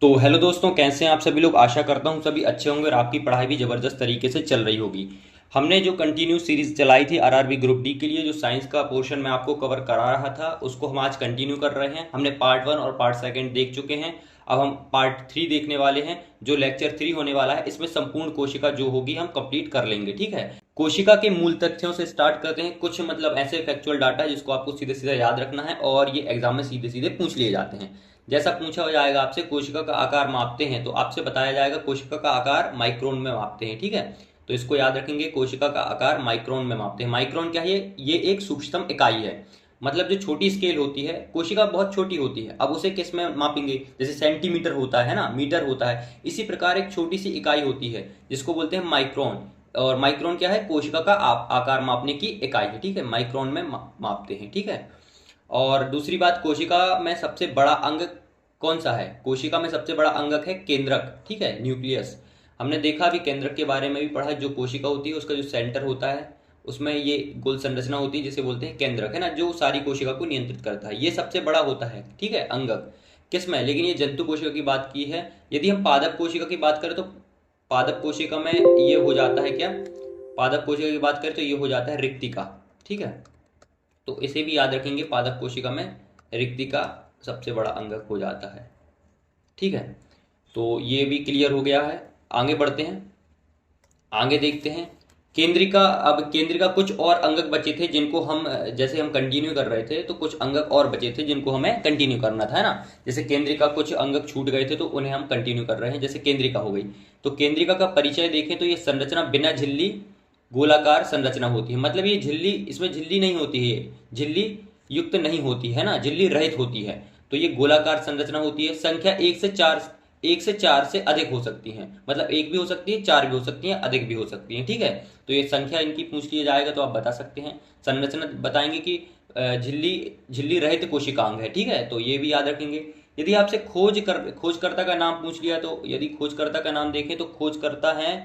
तो हेलो दोस्तों, कैसे हैं आप सभी लोग। आशा करता हूँ सभी अच्छे होंगे और आपकी पढ़ाई भी ज़बरदस्त तरीके से चल रही होगी। हमने जो कंटिन्यू सीरीज चलाई थी आरआरबी ग्रुप डी के लिए, जो साइंस का पोर्शन मैं आपको कवर करा रहा था, उसको हम आज कंटिन्यू कर रहे हैं। हमने पार्ट 1 और पार्ट 2 देख चुके हैं। अब हम पार्ट 3 देखने वाले हैं, जो लेक्चर 3 होने वाला है। इसमें संपूर्ण कोशिका जो होगी हम कंप्लीट कर लेंगे, ठीक है। कोशिका के मूल तथ्यों से स्टार्ट करते हैं। कुछ मतलब ऐसे फैक्चुअल डाटा जिसको आपको सीधे सीधे याद रखना है और ये एग्जाम में सीधे सीधे पूछ लिए जाते हैं। जैसा पूछा हो जाएगा आपसे, कोशिका का आकार मापते हैं, तो आपसे बताया जाएगा कोशिका का आकार माइक्रोन में मापते हैं, ठीक है। तो इसको याद रखेंगे, कोशिका का आकार माइक्रोन में मापते हैं। माइक्रोन क्या है? ये एक सूक्ष्मतम इकाई है। मतलब जो छोटी स्केल होती है, कोशिका बहुत छोटी होती है, अब उसे किस में मापेंगे? जैसे सेंटीमीटर होता है ना, मीटर होता है, इसी प्रकार एक छोटी सी इकाई होती है जिसको बोलते हैं माइक्रोन। और माइक्रोन क्या है? कोशिका का आकार मापने की इकाई है, ठीक है। माइक्रोन में मापते हैं, ठीक है। और दूसरी बात, कोशिका में सबसे बड़ा अंग कौन सा है? कोशिका में सबसे बड़ा अंगक है केंद्रक, ठीक है, न्यूक्लियस। हमने देखा भी, केंद्रक के बारे में भी पढ़ा। जो कोशिका होती है उसका जो सेंटर होता है उसमें ये गोल संरचना होती है जिसे बोलते हैं केंद्रक, है ना, जो सारी कोशिका को नियंत्रित करता है। ये सबसे बड़ा होता है, ठीक है, अंगक किसमें? लेकिन ये जंतु कोशिका की बात की है। यदि हम पादप कोशिका की बात करें तो पादप कोशिका में ये हो जाता है क्या? पादप कोशिका की बात करें तो ये हो जाता है रिक्तिका, ठीक है। तो इसे भी याद रखेंगे, पादप कोशिका में रिक्तिका सबसे बड़ा अंगक हो जाता है, ठीक है। तो ये भी क्लियर हो गया है। आगे बढ़ते हैं, आगे देखते हैं केंद्रिका। अब केंद्रिका कुछ और अंगक बचे थे जिनको हम, जैसे हम कंटिन्यू कर रहे थे तो कुछ अंगक और बचे थे जिनको हमें कंटिन्यू करना था, है ना। जैसे केंद्रिका कुछ अंगक छूट गए थे तो उन्हें हम कंटिन्यू कर रहे हैं। जैसे केंद्रिका हो गई, तो केंद्रिका का परिचय देखें तो ये संरचना बिना झिल्ली गोलाकार संरचना होती है। मतलब ये झिल्ली, इसमें झिल्ली नहीं होती है, झिल्ली युक्त नहीं होती है ना, झिल्ली रहित होती है। तो ये गोलाकार संरचना होती है। संख्या 1 से 4 से अधिक हो सकती हैं। मतलब एक भी हो सकती है, 4 भी हो सकती हैं, अधिक भी हो सकती हैं, ठीक है। तो ये संख्या इनकी पूछ लिया जाएगा तो आप बता सकते हैं। संरचना बताएंगे कि झिल्ली झिल्ली रहित कोशिकांग है, ठीक है। तो ये भी याद रखेंगे। यदि आपसे खोजकर्ता का नाम पूछ लिया, तो यदि खोजकर्ता का नाम देखें तो खोजकर्ता है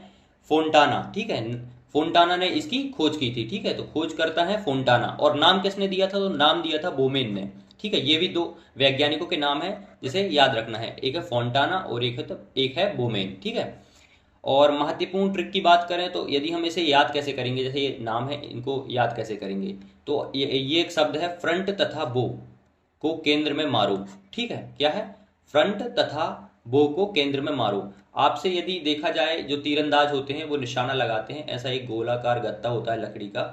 फोंटाना, ठीक है। फोंटाना ने इसकी खोज की थी, ठीक है। तो खोज करता है फोंटाना। और नाम किसने दिया था? तो नाम दिया था बोमेन ने, ठीक है। ये भी दो वैज्ञानिकों के नाम है जिसे याद रखना है, एक है फोंटाना और एक है बोमेन, ठीक है। और महत्वपूर्ण ट्रिक की बात करें तो यदि हम इसे याद कैसे करेंगे, जैसे ये नाम है, इनको याद कैसे करेंगे? तो ये एक शब्द है, फ्रंट तथा बो को केंद्र में मारो, ठीक है। क्या है? फ्रंट तथा बो को केंद्र में मारो। आपसे यदि देखा जाए, जो तीरंदाज होते हैं वो निशाना लगाते हैं, ऐसा एक गोलाकार गत्ता होता है लकड़ी का,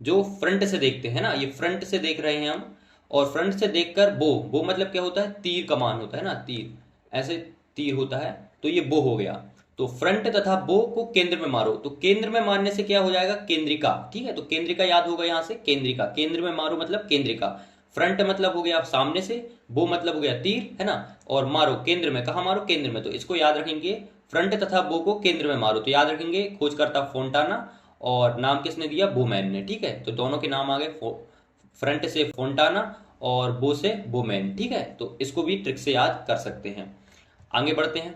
जो फ्रंट से देखते हैं ना, ये फ्रंट से देख रहे हैं हम। और फ्रंट से देखकर बो मतलब क्या होता है? तीर कमान होता है ना, तीर, ऐसे तीर होता है, तो ये बो हो गया। तो फ्रंट तथा बो को केंद्र में मारो, तो केंद्र में मारने से क्या हो जाएगा? केंद्रिका, ठीक है। तो केंद्रिका याद होगा यहाँ से, केंद्रिका, केंद्र में मारो मतलब केंद्रिका। फ्रंट मतलब हो गया सामने से, बो मतलब हो गया तीर, है ना। और मारो केंद्र में, कहा मारो? केंद्र में। तो इसको याद रखेंगे, फ्रंट तथा बो को केंद्र में मारो। तो याद रखेंगे, खोजकर्ता फोंटाना और नाम किसने दिया? बोमैन ने, ठीक है। तो दोनों के नाम आ गए, फ्रंट से फोंटाना और बो से बोमैन, ठीक है। तो इसको भी ट्रिक से याद कर सकते हैं। आगे बढ़ते हैं,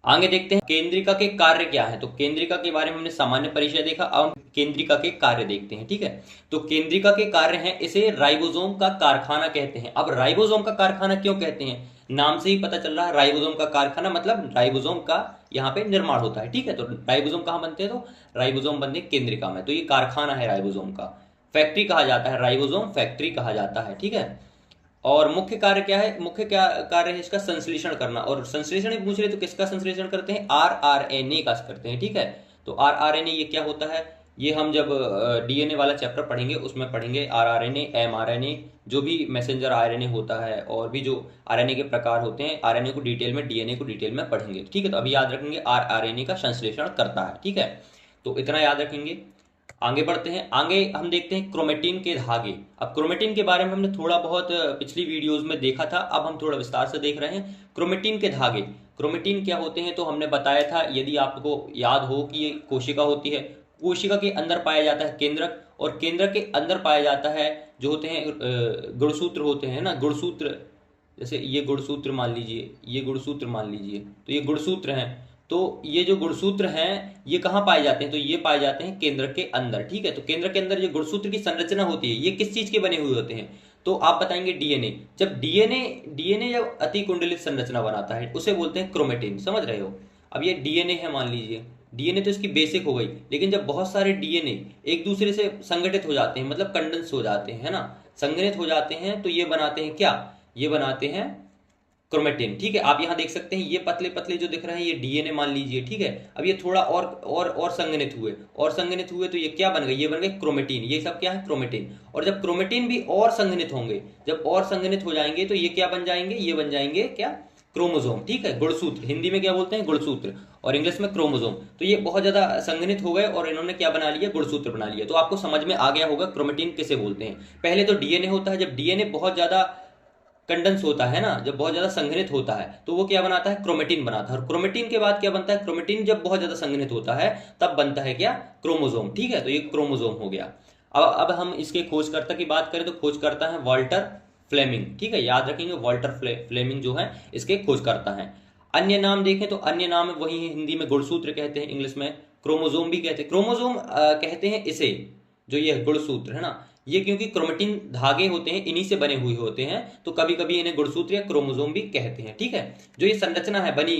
आगे देखते हैं केंद्रिका के कार्य क्या है। तो केंद्रिका के बारे में हमने सामान्य परिचय देखा, अब केंद्रिका के कार्य देखते हैं, ठीक है। तो केंद्रिका के कार्य हैं, इसे राइबोसोम का कारखाना कहते हैं। अब राइबोसोम का कारखाना क्यों कहते हैं? नाम से ही पता चल रहा है, राइबोसोम का कारखाना मतलब राइबोसोम का यहाँ पे निर्माण होता है, ठीक है। तो राइबोसोम कहाँ बनते हैं? तो राइबोसोम बनते हैं केंद्रिका में। तो ये कारखाना है राइबोसोम का, फैक्ट्री कहा जाता है, राइबोसोम फैक्ट्री कहा जाता है, ठीक है। और मुख्य कार्य क्या है? मुख्य क्या कार्य है इसका? संश्लेषण करना। और संश्लेषण ही पूछ रहे तो किसका संश्लेषण करते हैं? आरआरएनए का करते हैं, ठीक है। तो आरआरएनए ये क्या होता है? ये हम जब डीएनए वाला चैप्टर पढ़ेंगे उसमें पढ़ेंगे। आरआरएनए, एमआरएनए, जो भी मैसेंजर आरएनए होता है और भी जो आरएनए के प्रकार होते हैं, आरएनए को डिटेल में, डीएनए को डिटेल में पढ़ेंगे, ठीक है। तो अभी याद रखेंगे आरआरएनए का संश्लेषण करता है, ठीक है। तो इतना याद रखेंगे। आगे बढ़ते हैं, आगे हम देखते हैं क्रोमेटिन के धागे। अब क्रोमेटिन के बारे में हमने थोड़ा बहुत पिछली वीडियोस में देखा था, अब हम थोड़ा विस्तार से देख रहे हैं। क्रोमेटिन के धागे, क्रोमेटिन क्या होते हैं? तो हमने बताया था, यदि आपको याद हो, कि ये कोशिका होती है, कोशिका के अंदर पाया जाता है केंद्रक, और केंद्रक के अंदर पाया जाता है जो होते हैं गुणसूत्र होते हैं ना, गुणसूत्र। जैसे ये गुणसूत्र मान लीजिए, ये गुणसूत्र मान लीजिए, तो ये गुणसूत्र हैं। तो ये जो गुणसूत्र हैं ये कहाँ पाए जाते हैं? तो ये पाए जाते हैं केंद्र के अंदर, ठीक है। तो केंद्र के अंदर जो गुणसूत्र की संरचना होती है, ये किस चीज के बने हुए होते हैं? तो आप बताएंगे डीएनए। जब डीएनए जब अतिकुंडलित संरचना बनाता है उसे बोलते हैं क्रोमेटिन, समझ रहे हो। अब ये डीएनए है मान लीजिए, डीएनए तो इसकी बेसिक हो गई, लेकिन जब बहुत सारे डीएनए एक दूसरे से संगठित हो जाते हैं, मतलब कंडेंस हो जाते हैं, है ना, संघनित हो जाते हैं, तो ये बनाते हैं क्या, ये बनाते हैं क्रोमेटिन। ठीक है, आप यहां देख सकते हैं ये पतले पतले जो दिख रहे हैं ये डीएनए मान लीजिए। ठीक है, अब ये थोड़ा और संघनित हुए तो ये क्या बन गए, ये बन गए क्रोमेटिन। ये सब क्या है, क्रोमेटिन। और जब क्रोमेटिन भी और संघनित होंगे, जब और संघनित हो जाएंगे तो ये क्या बन जाएंगे, ये बन जाएंगे क्या, क्रोमोसोम। ठीक है, गुणसूत्र, हिंदी में क्या बोलते हैं, गुणसूत्र, और इंग्लिश में क्रोमोसोम। तो ये बहुत ज्यादा संघनित हो गए और इन्होंने क्या बना लिया, गुणसूत्र बना लिया। तो आपको समझ में आ गया होगा क्रोमेटिन किसे बोलते हैं। पहले तो डीएनए होता है, जब डीएनए बहुत ज्यादा कंडेंस होता है ना, जब बहुत ज्यादा संघनित होता है तो वो क्या बनाता है, क्रोमेटिन बनाता है। और क्रोमेटिन के बाद क्या बनता है, क्रोमेटिन जब बहुत ज्यादा संघनित होता है तब बनता है क्या, क्रोमोसोम। ठीक है, तो ये क्रोमोसोम हो गया। अब हम इसके खोजकर्ता की बात करें तो खोजकर्ता है वाल्टर फ्लेमिंग। ठीक है, याद रखेंगे वाल्टर फ्लेमिंग जो है इसके खोजकर्ता हैं। अन्य नाम देखें तो अन्य नाम वही है, हिंदी में गुणसूत्र कहते हैं, इंग्लिश में क्रोमोसोम भी कहते हैं। क्रोमोसोम कहते हैं इसे, जो ये गुणसूत्र है ना, ये क्योंकि क्रोमेटिन धागे होते हैं इन्हीं से बने हुए होते हैं, तो कभी कभी इन्हें गुणसूत्र या क्रोमोसोम भी कहते हैं। ठीक है, जो ये संरचना है बनी,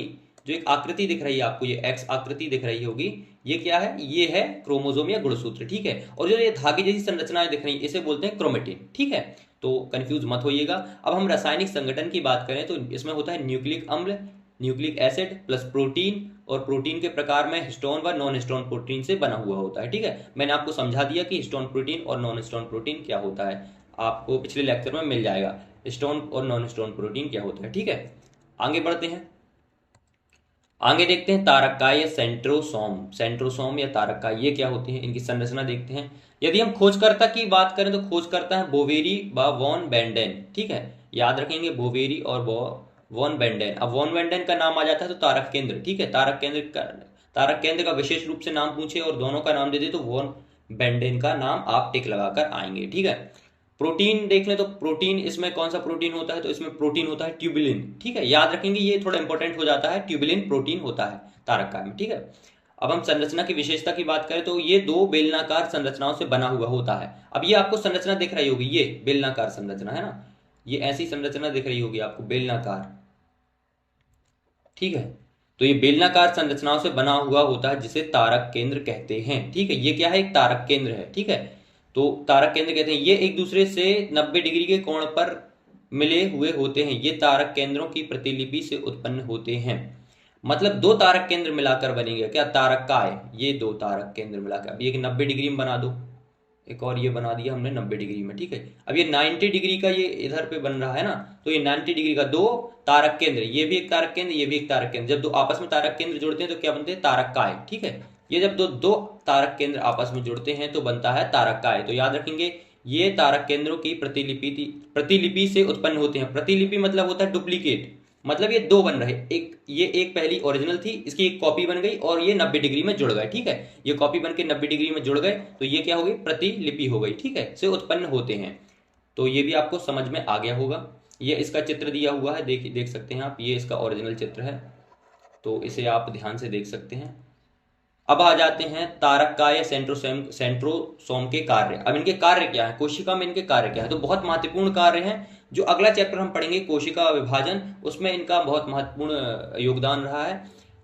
जो एक आकृति दिख रही है आपको, ये एक्स आकृति दिख रही होगी, ये क्या है, ये है क्रोमोसोम या गुणसूत्र। ठीक है, और जो ये धागे जैसी संरचनाएं दिख रही है इसे बोलते हैं क्रोमेटिन। ठीक है, तो कंफ्यूज मत होइएगा। अब हम रासायनिक संगठन की बात करें तो इसमें होता है न्यूक्लिक अम्ल, न्यूक्लिक एसिड प्लस प्रोटीन, और प्रोटीन के प्रकार में हिस्टोन व नॉन हिस्टोन प्रोटीन से बना हुआ होता है। ठीक है, मैंने आपको समझा दिया कि हिस्टोन प्रोटीन और नॉन हिस्टोन प्रोटीन क्या होता है, आपको पिछले लेक्चर में मिल जाएगा हिस्टोन और नॉन हिस्टोन प्रोटीन क्या होता है। ठीक है, आगे बढ़ते हैं, आगे देखते हैं तारककाय या सेंट्रोसोम। सेंट्रोसोम या तारककाय ये क्या होती है, इनकी संरचना देखते हैं। यदि हम खोजकर्ता की बात करें तो खोजकर्ता है बोवेरी व वॉन बेंडेन। ठीक है, याद रखेंगे बोवेरी और वॉन बेंडेन। अब वॉन बेंडेन का नाम आ जाता है तो तारक केंद्र। ठीक है, तारक केंद्र का विशेष रूप से नाम पूछे और दोनों का नाम दे दे तो वॉन बेंडेन का नाम आप टिक लगाकर आएंगे। ठीक है, प्रोटीन देख लें तो प्रोटीन, इसमें कौन सा प्रोटीन होता है, तो इसमें प्रोटीन होता है ट्यूबुलिन। ठीक है, याद रखेंगे ये थोड़ा इंपॉर्टेंट हो जाता है, ट्यूबुलिन प्रोटीन होता है तारककाय में। ठीक है, अब हम संरचना की विशेषता की बात करें तो ये दो बेलनाकार संरचनाओं से बना हुआ होता है। अब ये आपको संरचना दिख रही होगी, ये बेलनाकार संरचना है ना, ये ऐसी संरचना दिख रही होगी आपको, बेलनाकार। ठीक है, तो ये बेलनाकार संरचनाओं से बना हुआ होता है जिसे तारक केंद्र कहते हैं। ठीक है, ये क्या है, एक तारक केंद्र है। ठीक है, तो तारक केंद्र कहते हैं, ये एक दूसरे से 90 डिग्री के कोण पर मिले हुए होते हैं। ये तारक केंद्रों की प्रतिलिपि से उत्पन्न होते हैं। मतलब दो तारक केंद्र मिलाकर बनेगा क्या, तारककाय। ये दो तारक केंद्र मिलाकर, अब ये 90 डिग्री में बना दो, एक और ये बना दिया हमने 90 डिग्री में। ठीक है, अब ये 90 डिग्री का ये इधर पे बन रहा है ना, तो ये 90 डिग्री का दो तारक केंद्र, ये भी एक तारक केंद्र, ये भी एक तारक केंद्र, जब दो आपस में तारक केंद्र जुड़ते हैं तो क्या बनते हैं, तारककाय। ठीक है, ये जब दो तारक केंद्र आपस में जुड़ते हैं तो बनता है तारककाय। तो याद रखेंगे ये तारक केंद्रों की प्रतिलिपि से उत्पन्न होते हैं। प्रतिलिपि मतलब होता है डुप्लीकेट, मतलब ये दो बन रहे, ये एक पहली ओरिजिनल थी, इसकी एक कॉपी बन गई और ये 90 डिग्री में जुड़ गए। ठीक है, ये कॉपी बन के 90 डिग्री में जुड़ गए तो ये क्या हो गई, प्रतिलिपि हो गई। ठीक है, से उत्पन्न होते हैं। तो ये भी आपको समझ में आ गया होगा। ये इसका चित्र दिया हुआ है, देख सकते हैं आप, ये इसका ओरिजिनल चित्र है, तो इसे आप ध्यान से देख सकते हैं। अब आ जाते हैं तारककाय या सेंट्रोसोम के कार्य। अब इनके कार्य क्या है, कोशिका में इनके कार्य क्या है, तो बहुत महत्वपूर्ण कार्य है। जो अगला चैप्टर हम पढ़ेंगे कोशिका विभाजन, उसमें इनका बहुत महत्वपूर्ण योगदान रहा है।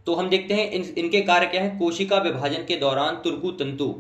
तो हम देखते हैं इनके कार्य क्या है। कोशिका विभाजन के दौरान तुरकु तंतु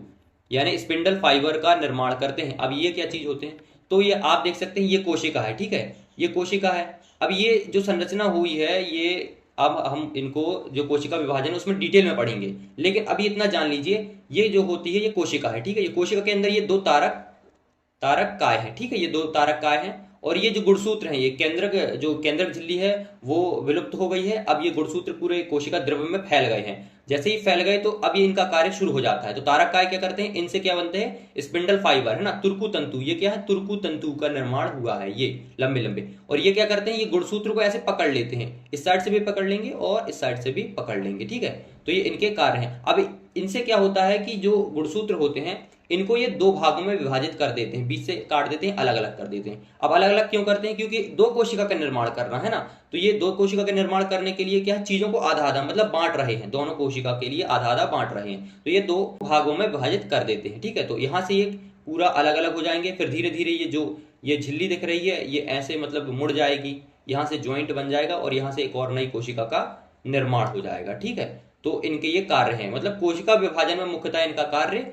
यानी स्पिंडल फाइबर का निर्माण करते हैं। अब ये क्या चीज होते हैं, तो ये आप देख सकते हैं, ये कोशिका है। ठीक है, ये कोशिका है। अब ये जो संरचना हुई है, ये अब हम इनको जो कोशिका विभाजन उसमें डिटेल में पढ़ेंगे, लेकिन अभी इतना जान लीजिए, ये जो होती है ये कोशिका है। ठीक है, ये कोशिका के अंदर ये दो तारककाय है। ठीक है, ये दो तारककाय हैं, और ये जो गुणसूत्र है, ये केंद्रक झिल्ली है वो विलुप्त हो गई है। अब ये गुणसूत्र पूरे कोशिका द्रव्य में फैल गए हैं। जैसे ही फैल गए तो अब ये इनका कार्य शुरू हो जाता है। तो तारककाय क्या करते हैं, इनसे क्या बनते हैं, स्पिंडल फाइबर है ना, तुरकु तंतु। ये क्या है, तुरकु तंतु का निर्माण हुआ है, ये लंबे लंबे। और ये क्या करते हैं, ये गुणसूत्र को ऐसे पकड़ लेते हैं, इस साइड से भी पकड़ लेंगे और इस साइड से भी पकड़ लेंगे। ठीक है, तो ये इनके कार्य हैं। अब इनसे क्या होता है कि जो गुणसूत्र होते हैं इनको ये दो भागों में विभाजित कर देते हैं, बीच से काट देते हैं, अलग अलग कर देते हैं। अब अलग अलग क्यों करते हैं, क्योंकि दो कोशिका का निर्माण करना है ना, तो ये दो कोशिका का निर्माण करने के लिए क्या है, चीजों को आधा आधा मतलब बांट रहे हैं, दोनों कोशिका के लिए आधा आधा बांट रहे हैं, तो ये दो भागों में विभाजित कर देते हैं। ठीक है, तो यहां से ये पूरा अलग अलग हो जाएंगे। फिर धीरे धीरे ये जो ये झिल्ली दिख रही है, ये ऐसे मतलब मुड़ जाएगी, यहाँ से ज्वाइंट बन जाएगा और यहाँ से एक और नई कोशिका का निर्माण हो जाएगा। ठीक है, तो इनके ये कार्य हैं, मतलब कोशिका विभाजन में मुख्यतः इनका कार्य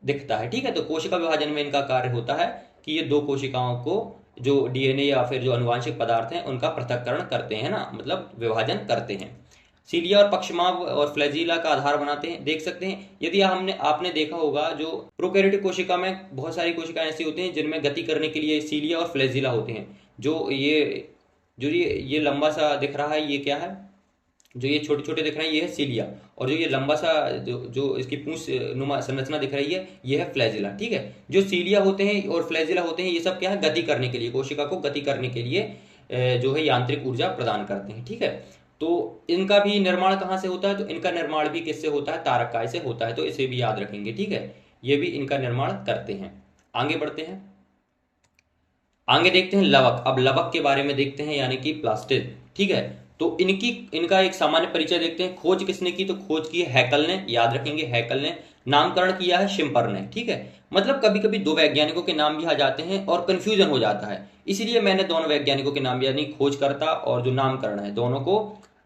दिखता है। ठीक है, तो कोशिका विभाजन में इनका कार्य होता है कि ये दो कोशिकाओं को जो डीएनए या फिर जो अनुवांशिक पदार्थ हैं उनका पृथक्करण करते हैं ना, मतलब विभाजन करते हैं। सीलिया और पक्षमाभ और फ्लैजिला का आधार बनाते हैं। देख सकते हैं, यदि आपने देखा होगा, जो प्रोकैरियोटिक कोशिका में बहुत सारी कोशिकाएं ऐसी होती हैं जिनमें गति करने के लिए सीलिया और फ्लैजिला होते हैं। जो ये लंबा सा दिख रहा है, ये क्या है, जो ये छोटे छोटे दिख रहे हैं ये है सीलिया, और जो ये लंबा सा जो इसकी पूंछ नुमा संरचना दिख रही है ये है फ्लैजिला। ठीक है, जो सीलिया होते हैं और फ्लैजिला होते हैं ये सब क्या है, गति करने के लिए, कोशिका को गति करने के लिए जो है यांत्रिक ऊर्जा प्रदान करते हैं। ठीक है, तो इनका भी निर्माण कहाँ से होता है, तो इनका निर्माण भी किससे होता है, तारक से होता है, तो इसे भी याद रखेंगे। ठीक है, ये भी इनका निर्माण करते हैं। आगे बढ़ते हैं, आगे देखते हैं लवक। अब लवक के बारे में देखते हैं, यानी कि प्लास्टिड। ठीक है, तो इनका एक सामान्य परिचय देखते हैं। खोज किसने की, तो खोज की है हैकल ने, याद रखेंगे हैकल ने। नामकरण किया है शिम्पर ने। ठीक है, मतलब कभी कभी दो वैज्ञानिकों के नाम भी आ जाते हैं और कंफ्यूजन हो जाता है, इसलिए मैंने दोनों वैज्ञानिकों के नाम, यानी खोजकर्ता और जो नामकरण है, दोनों को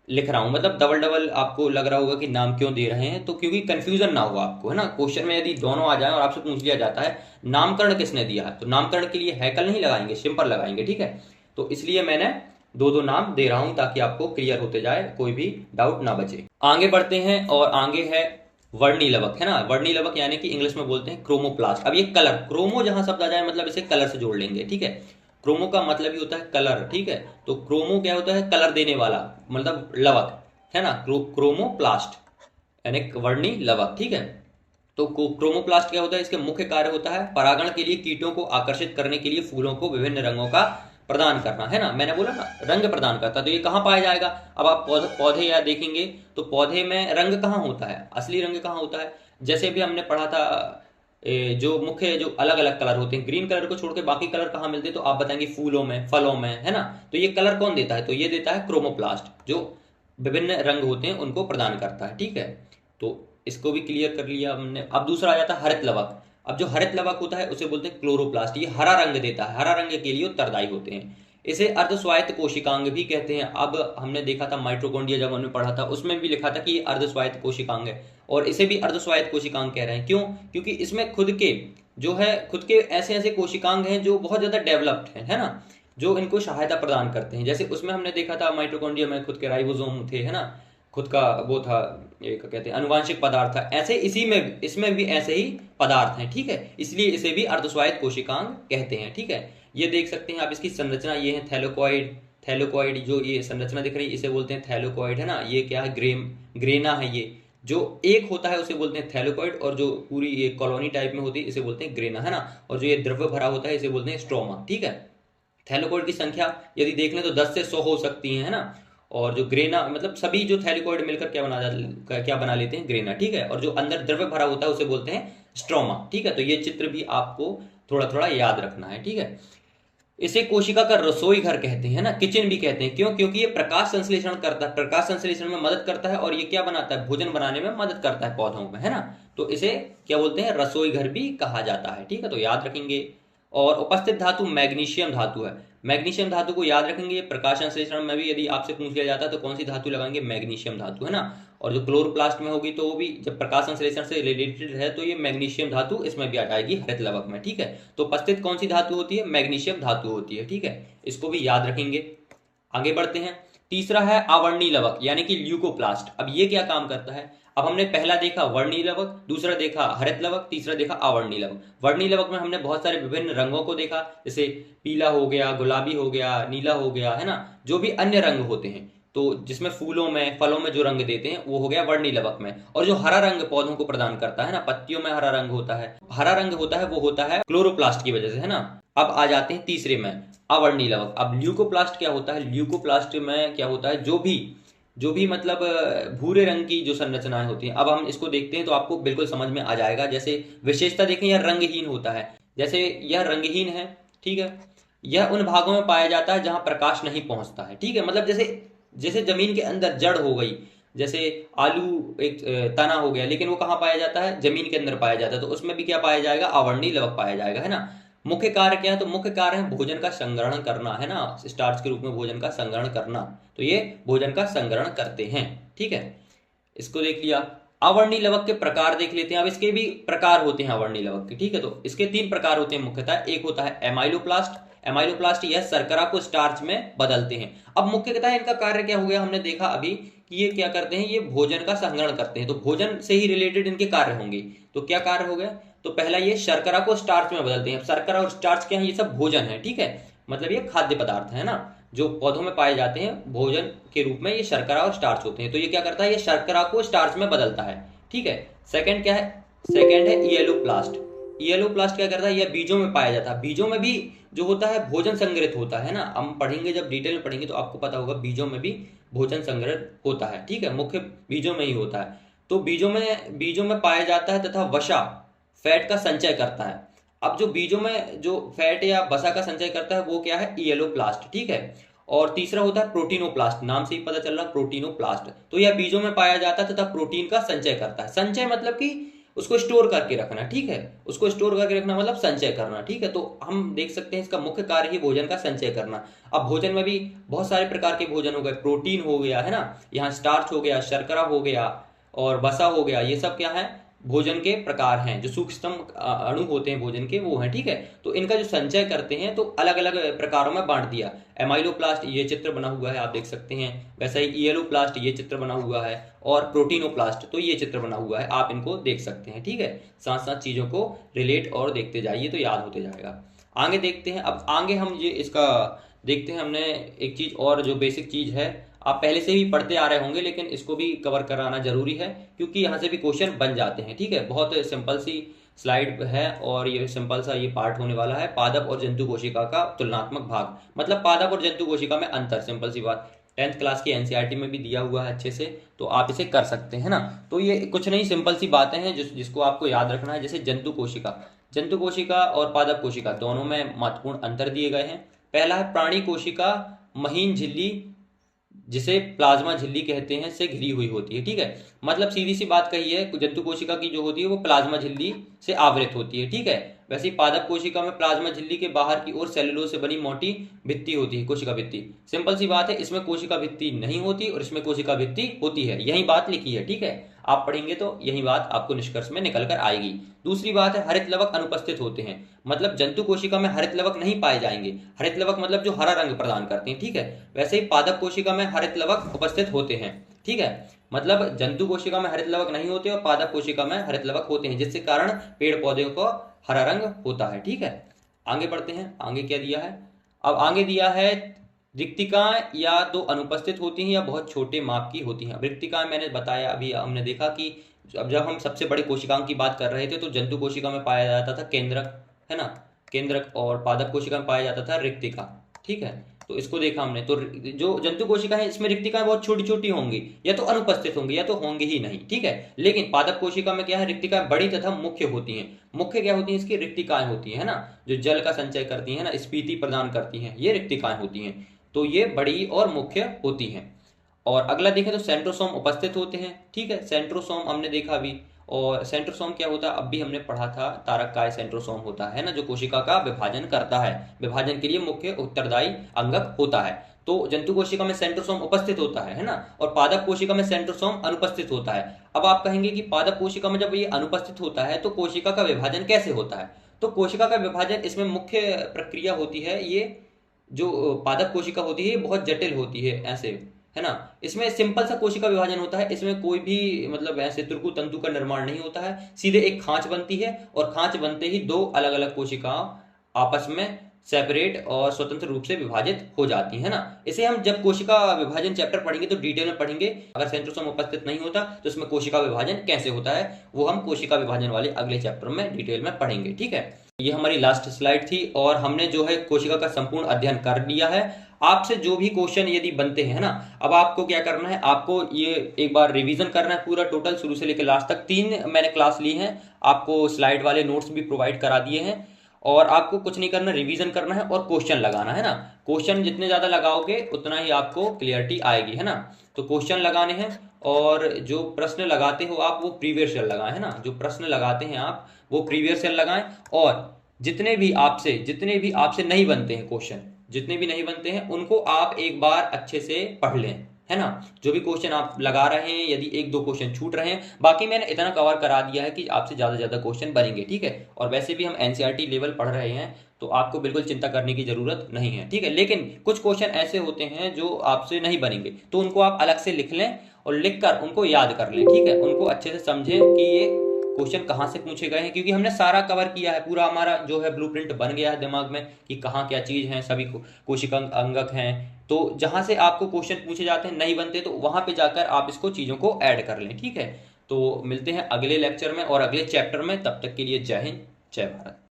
लिख रहा हूं। मतलब डबल डबल आपको लग रहा होगा कि नाम क्यों दे रहे हैं, तो क्योंकि कंफ्यूजन ना हो आपको, है ना। क्वेश्चन में यदि दोनों आ जाए और आपसे पूछ लिया जाता है नामकरण किसने दिया है, तो नामकरण के लिए हैकल नहीं लगाएंगे, शिम्पर लगाएंगे। ठीक है, तो इसलिए मैंने दो दो नाम दे रहा हूं ताकि आपको क्लियर होते जाए, कोई भी डाउट ना बचे। आगे बढ़ते हैं, और आगे है वर्णी लवक, है ना। वर्णी लवक यानी कि इंग्लिश में बोलते हैं क्रोमोप्लास्ट। अब ये कलर, क्रोमो जहां शब्द आ जाए मतलब इसे कलर से जोड़ लेंगे। ठीक है, क्रोमो का मतलब ही होता है कलर। ठीक है, तो क्रोमो क्या होता है, कलर देने वाला, मतलब लवक, है ना। क्रोमोप्लास्ट यानी वर्णी लवक। ठीक है, तो क्रोमोप्लास्ट क्या होता है, इसके मुख्य कार्य होता है परागण के लिए कीटों को आकर्षित करने के लिए फूलों को विभिन्न रंगों का प्रदान करना, है ना। मैंने बोला ना रंग प्रदान करता, तो ये कहाँ पाया जाएगा। अब आप पौधे या देखेंगे तो पौधे में रंग कहाँ होता है, असली रंग कहाँ होता है। जैसे भी हमने पढ़ा था, जो मुख्य जो अलग अलग कलर होते हैं, ग्रीन कलर को छोड़ के बाकी कलर कहाँ मिलते हैं, तो आप बताएंगे फूलों में, फलों में, है ना। तो ये कलर कौन देता है, तो ये देता है क्रोमोप्लास्ट, जो विभिन्न रंग होते हैं उनको प्रदान करता है। ठीक है, तो इसको भी क्लियर कर लिया हमने। अब दूसरा आ जाता है हरित लवक। अब जो हरित लवक होता है उसे बोलते हैं क्लोरोप्लास्ट। ये हरा रंग देता है, हरा रंग के लिए उत्तरदायी होते हैं। इसे अर्धस्वायत्त कोशिकांग भी कहते हैं। अब हमने देखा था माइटोकॉन्ड्रिया जब हमने पढ़ा था, उसमें भी लिखा था कि ये अर्धस्वायत्त कोशिकांग है, और इसे भी अर्धस्वायत्त कोशिकांग कह रहे हैं। क्यों, क्योंकि इसमें खुद के ऐसे ऐसे कोशिकांग हैं जो बहुत ज्यादा डेवलप्ड है ना, जो इनको सहायता प्रदान करते हैं। जैसे उसमें हमने देखा था माइटोकॉन्ड्रिया में खुद के राइबोसोम थे, है ना, खुद का वो था, एक कहते हैं अनुवांशिक पदार्थ था। ऐसे इसमें भी ऐसे ही पदार्थ हैं। ठीक है, इसलिए इसे भी अर्धस्वायत्त कोशिकांग कहते हैं। ठीक है, ये देख सकते हैं आप इसकी संरचना, ये है थैलेकोइड, जो ये संरचना दिख रही है इसे बोलते हैं थैलेकोइड, है ना। ये क्या है, ग्रेना है। ये जो एक होता है उसे बोलते हैं थैलेकोइड, और जो पूरी ये कॉलोनी टाइप में होती है इसे बोलते हैं ग्रेना, है ना। और जो ये द्रव्य भरा होता है इसे बोलते हैं स्ट्रोमा। ठीक है, थैलेकोइड की संख्या यदि देख लें तो 10 से 100 हो सकती है ना। और जो ग्रेना, मतलब सभी जो थैलेकोइड मिलकर क्या बना लेते हैं, ग्रेना। ठीक है, और जो अंदर द्रव्य भरा होता है उसे बोलते हैं स्ट्रोमा। ठीक है, तो ये चित्र भी आपको थोड़ा थोड़ा याद रखना है। ठीक है, इसे कोशिका का रसोई घर कहते हैं ना, किचन भी कहते हैं। क्यों, क्योंकि ये प्रकाश संश्लेषण करता है, प्रकाश संश्लेषण में मदद करता है, और ये क्या बनाता है, भोजन बनाने में मदद करता है पौधों में, है ना। तो इसे क्या बोलते हैं, रसोई घर भी कहा जाता है। ठीक है, तो याद रखेंगे। और उपस्थित धातु मैग्नीशियम धातु है। मैग्नीशियम धातु को याद रखेंगे। प्रकाश संश्लेषण में भी यदि आपसे पूछ लिया जाता है तो कौन सी धातु लगाएंगे, मैग्नीशियम धातु, है ना। और जो क्लोरोप्लास्ट में होगी तो वो भी जब प्रकाश संश्लेषण से रिलेटेड है तो ये मैग्नीशियम धातु इसमें भी आ जाएगी हरित लवक में। ठीक है, तो उपस्थित कौन सी धातु होती है, मैग्नीशियम धातु होती है। ठीक है, इसको भी याद रखेंगे। आगे बढ़ते हैं, तीसरा है आवर्णी लवक यानी कि ल्यूकोप्लास्ट। अब ये क्या काम करता है, अब हमने पहला देखा वर्णी लवक, दूसरा देखा हरित लवक, तीसरा देखा आवर्णी लवक। वर्णी लवक में हमने बहुत सारे विभिन्न रंगों को देखा, जैसे पीला हो गया, गुलाबी हो गया, नीला हो गया, है ना, जो भी अन्य रंग होते हैं। तो जिसमें फूलों में, फलों में जो रंग देते हैं वो हो गया वर्णी लवक में। और जो हरा रंग पौधों को प्रदान करता है ना, पत्तियों में हरा रंग होता है, वो होता है क्लोरोप्लास्ट की वजह से, है ना। अब आ जाते हैं तीसरे में, अवर्णी लवक। अब ल्यूकोप्लास्ट क्या होता है, ल्यूकोप्लास्ट में क्या होता है, जो भी मतलब भूरे रंग की जो संरचनाएं होती हैं। अब हम इसको देखते हैं तो आपको बिल्कुल समझ में आ जाएगा। जैसे विशेषता देखें, यह रंगहीन होता है। जैसे यह रंगहीन है, ठीक है, यह उन भागों में पाया जाता है जहां प्रकाश नहीं पहुंचता है। ठीक है, मतलब जैसे जमीन के अंदर जड़ हो गई, जैसे आलू एक तना हो गया, लेकिन वो कहाँ पाया जाता है, जमीन के अंदर पाया जाता है, तो उसमें भी क्या पाया जाएगा, आवर्णी लवक पाया जाएगा, है ना। मुख्य कार्य क्या है, तो मुख्य कार्य है भोजन का संग्रहण करना, है ना, स्टार्च के रूप में भोजन का संग्रहण करना। तो ये भोजन का संग्रहण करते हैं, ठीक है, इसको देख लिया। अवर्णीय लवक के प्रकार देख लेते हैं। अब इसके भी प्रकार होते हैं अवर्णीय लवक के, ठीक है। तो इसके 3 प्रकार होते हैं मुख्यतः। एक होता है एमाइलोप्लास्ट। एमाइलोप्लास्ट यह शर्करा को स्टार्च में बदलते हैं। अब मुख्यतः इनका कार्य क्या हो गया, हमने देखा अभी कि ये क्या करते हैं, ये भोजन का संग्रहण करते हैं। तो भोजन से ही रिलेटेड इनके कार्य होंगे। तो क्या कार्य हो गया, तो पहला ये शर्करा को स्टार्च में बदलते हैं। शर्करा और स्टार्च क्या है, ये सब भोजन है, ठीक है, मतलब ये खाद्य पदार्थ है ना, जो पौधों में पाए जाते हैं भोजन के रूप में, ये शर्करा और स्टार्च होते हैं। तो ये क्या करता है, ये शर्करा को स्टार्च में बदलता है, ठीक है। सेकंड क्या है, सेकंड है ईएलोप्लास्ट। ईएलोप्लास्ट क्या करता है, यह बीजों में पाया जाता है। बीजों में भी जो होता है भोजन संग्रहित होता है ना, हम पढ़ेंगे जब डिटेल में पढ़ेंगे तो आपको पता होगा बीजों में भी भोजन संग्रहित होता है, ठीक है, मुख्य बीजों में ही होता है। तो बीजों में पाया जाता है तथा वसा फैट का संचय करता है। अब जो बीजों में जो फैट या वसा का संचय करता है वो क्या है, ईएलोप्लास्ट, ठीक है। और तीसरा होता है प्रोटीनोप्लास्ट, नाम से ही पता चल रहा है प्रोटीनोप्लास्ट। तो यह बीजों में पाया जाता है तथा प्रोटीन का संचय करता है। संचय मतलब कि उसको स्टोर करके रखना, ठीक है, उसको स्टोर करके रखना मतलब संचय करना, ठीक है। तो हम देख सकते हैं इसका मुख्य कार्य ही भोजन का संचय करना। अब भोजन में भी बहुत सारे प्रकार के भोजन हो गए, प्रोटीन हो गया, है ना, यहाँ स्टार्च हो गया, शर्करा हो गया और वसा हो गया, ये सब क्या है, भोजन के प्रकार हैं, जो सूक्ष्मतम अणु होते हैं भोजन के वो हैं, ठीक है। तो इनका जो संचय करते हैं तो अलग अलग प्रकारों में बांट दिया। एमाइलोप्लास्ट ये चित्र बना हुआ है, आप देख सकते हैं। वैसा ही ईएलोप्लास्ट ये चित्र बना हुआ है, और प्रोटीनोप्लास्ट तो ये चित्र बना हुआ है, आप इनको देख सकते हैं, ठीक है। साथ साथ चीजों को रिलेट और देखते जाइए तो याद होते जाएगा। आगे देखते हैं। अब आगे हम ये इसका देखते हैं। हमने एक चीज और जो बेसिक चीज है, आप पहले से ही पढ़ते आ रहे होंगे लेकिन इसको भी कवर कराना जरूरी है, क्योंकि यहाँ से भी क्वेश्चन बन जाते हैं, ठीक है। बहुत सिंपल सी स्लाइड है और ये सिंपल सा ये पार्ट होने वाला है, पादप और जंतु कोशिका का तुलनात्मक भाग, मतलब पादप और जंतु कोशिका में अंतर, सिंपल सी बात। 10th क्लास की एनसीईआरटी में भी दिया हुआ है अच्छे से, तो आप इसे कर सकते हैं ना। तो ये कुछ नहीं, सिंपल सी बातें हैं जिसको आपको याद रखना है। जैसे जंतु कोशिका और पादप कोशिका दोनों में महत्वपूर्ण अंतर दिए गए हैं। पहला है प्राणी कोशिका महीन झिल्ली, जिसे प्लाज्मा झिल्ली कहते हैं, से घिरी हुई होती है, ठीक है। मतलब सीधी सी बात कही है, जंतु कोशिका की जो होती है वो प्लाज्मा झिल्ली से आवृत होती है, ठीक है। वैसे ही पादप कोशिका में प्लाज्मा झिल्ली के बाहर की ओर सेलुलोज से बनी मोटी भित्ति होती है, कोशिका भित्ति। सिंपल सी बात है, इसमें कोशिका भित्ति नहीं होती और इसमें कोशिका भित्ति होती है, यही बात लिखी है, ठीक है। आप पढ़ेंगे तो यही बात आपको निष्कर्ष में निकल कर आएगी। दूसरी बात है हरित लवक अनुपस्थित होते हैं, मतलब जंतु कोशिका में हरित लवक नहीं पाए जाएंगे। हरित लवक मतलब जो हरा रंग प्रदान करते हैं, ठीक है। वैसे ही पादप कोशिका में हरित लवक उपस्थित होते हैं, ठीक है। मतलब जंतु कोशिका में हरित लवक नहीं होते और पादप कोशिका में हरित लवक होते हैं, जिसके कारण पेड़ पौधे को हरा रंग होता है, ठीक है। आगे बढ़ते हैं। आगे क्या दिया है, अब आगे दिया है रिक्तिकाएं या तो अनुपस्थित होती हैं या बहुत छोटे माप की होती हैं। रिक्तिकाएं मैंने बताया, अभी हमने देखा कि अब जब हम सबसे बड़े कोशिकाओं की बात कर रहे थे तो जंतु कोशिका में पाया जाता था केंद्रक, है ना, केंद्रक, और पादप कोशिका में पाया जाता था रिक्तिका, ठीक है। तो इसको देखा हमने। तो जो जंतु कोशिका है इसमें रिक्तिकाएं बहुत छोटी छोटी होंगी, या तो अनुपस्थित होंगी या तो होंगी ही नहीं, ठीक है। लेकिन पादप कोशिका में क्या है, रिक्तिकाएं बड़ी तथा मुख्य होती हैं। मुख्य क्या होती हैं इसकी, रिक्तिकाएं होती है ना, जो जल का संचय करती है ना, स्फीति प्रदान करती हैं, ये रिक्तिकाएं होती हैं। तो ये बड़ी और मुख्य होती हैं। और अगला देखें तो सेंट्रोसोम उपस्थित होते हैं, ठीक है। सेंट्रोसोम हमने देखा अभी। और सेंट्रोसोम क्या होता है, अब भी हमने पढ़ा था, तारककाय सेंट्रोसोम होता है ना, जो कोशिका का विभाजन करता है, विभाजन के लिए मुख्य उत्तरदायी अंगक होता है। तो जंतु कोशिका में सेंट्रोसोम उपस्थित होता है ना, और पादप कोशिका में सेंट्रोसोम अनुपस्थित होता है। अब आप कहेंगे कि पादप कोशिका में जब ये अनुपस्थित होता है तो कोशिका का विभाजन कैसे होता है। तो कोशिका का विभाजन, इसमें मुख्य प्रक्रिया होती है, ये जो पादप कोशिका होती है बहुत जटिल होती है, ऐसे, है ना। इसमें सिंपल सा कोशिका विभाजन होता है, इसमें कोई भी मतलब ऐसे तुर्कु तंतु का निर्माण नहीं होता है, सीधे एक खांच बनती है और खांच बनते ही दो अलग अलग कोशिकाओं आपस में सेपरेट और स्वतंत्र रूप से विभाजित हो जाती है ना। इसे हम जब कोशिका विभाजन चैप्टर पढ़ेंगे तो डिटेल में पढ़ेंगे। अगर सेंट्रोसोम उपस्थित नहीं होता तो इसमें कोशिका विभाजन कैसे होता है वो हम कोशिका विभाजन वाले अगले चैप्टर में डिटेल में पढ़ेंगे, ठीक है। ये हमारी लास्ट स्लाइड थी और हमने जो है कोशिका का संपूर्ण अध्ययन कर लिया है। आपसे जो भी क्वेश्चन यदि बनते हैं ना, अब आपको क्या करना है, आपको ये एक बार रिवीजन करना है पूरा टोटल शुरू से लेकर लास्ट तक। 3 मैंने क्लास ली हैं, आपको स्लाइड वाले नोट्स भी प्रोवाइड करा दिए हैं, और आपको कुछ नहीं करना, रिवीजन करना है और क्वेश्चन लगाना है ना। क्वेश्चन जितने ज्यादा लगाओगे उतना ही आपको क्लियरिटी आएगी, है ना। तो क्वेश्चन लगाने हैं, और जो प्रश्न लगाते हो आप वो प्रीवियस ईयर लगाएं, है ना। जो प्रश्न लगाते हैं आप वो प्रीवियस ईयर लगाएं, और जितने भी आपसे नहीं बनते हैं क्वेश्चन, जितने भी नहीं बनते हैं उनको आप एक बार अच्छे से पढ़ लें, है ना। जो भी क्वेश्चन आप लगा रहे हैं, यदि एक दो क्वेश्चन छूट रहे हैं, बाकी मैंने इतना कवर करा दिया है कि आपसे ज़्यादा ज़्यादा क्वेश्चन बनेंगे, ठीक है। और वैसे भी हम एनसीईआरटी लेवल पढ़ रहे हैं, तो आपको बिल्कुल चिंता करने की ज़रूरत नहीं है, ठीक है। लेकिन कुछ क्वेश्चन ऐसे होते हैं जो आपसे नहीं बनेंगे, तो उनको आप अलग से लिख लें और लिख कर उनको याद कर लें, ठीक है। उनको अच्छे से समझें कि ये क्वेश्चन कहाँ से पूछे गए हैं, क्योंकि हमने सारा कवर किया है, पूरा हमारा जो है ब्लूप्रिंट बन गया है दिमाग में कि कहाँ क्या चीज़ है, सभी कोशिका अंगक हैं। तो जहाँ से आपको क्वेश्चन पूछे जाते हैं नहीं बनते, तो वहाँ पे जाकर आप इसको चीज़ों को ऐड कर लें, ठीक है। तो मिलते हैं अगले लेक्चर में और अगले चैप्टर में, तब तक के लिए जय हिंद, जय भारत।